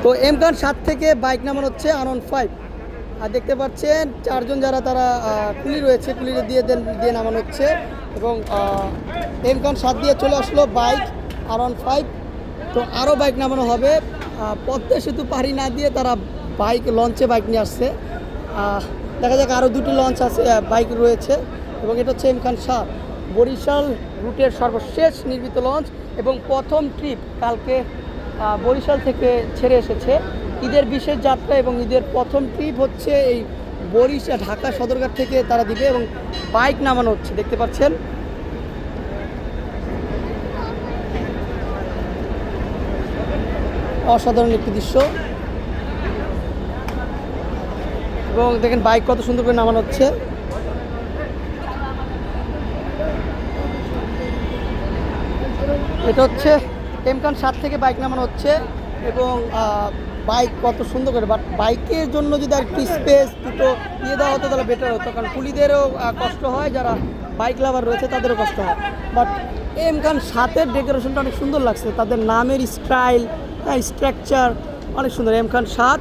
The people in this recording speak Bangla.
তো এম খান 7 থেকে বাইক নামানো হচ্ছে R15। আর দেখতে পাচ্ছেন চারজন যারা তারা কুলি রয়েছে, কুলিরে দিয়ে নামানো হচ্ছে। এবং এম খান 7 দিয়ে চলে আসলো বাইক R15। তো আরও বাইক নামানো হবে। পদ্মা সেতু পাড়ি না দিয়ে তারা লঞ্চে বাইক নিয়ে আসছে। দেখা যাক, আরও দুটি লঞ্চ আছে, বাইক রয়েছে। এবং এটা হচ্ছে এম খান 7 বরিশাল রুটের সর্বশেষ নির্মিত লঞ্চ এবং প্রথম ট্রিপ কালকে বরিশাল থেকে ছেড়ে এসেছে। ঈদের বিশেষ যাত্রা এবং ঈদের প্রথম ট্রিপ হচ্ছে এই বরিশাল ঢাকা সদরঘাট থেকে তারা দিবে এবং বাইক নামানো হচ্ছে, দেখতে পাচ্ছেন। অসাধারণ একটি দৃশ্য। এবং দেখেন বাইক কত সুন্দর করে নামানো হচ্ছে। এটা হচ্ছে এম খান 7 থেকে বাইক নামানো হচ্ছে এবং বাইক কত সুন্দর করে, বাট বাইকের জন্য যদি আর একটু স্পেস দুটো দিয়ে দেওয়া হতো তাহলে বেটার হতো, কারণ কুলিদেরও কষ্ট হয়, যারা বাইক লাভার রয়েছে তাদেরও কষ্ট হয়। বাট এম খান 7-এর ডেকোরেশনটা অনেক সুন্দর লাগছে, তাদের নামের স্টাইল, স্ট্রাকচার অনেক সুন্দর। এম খান 7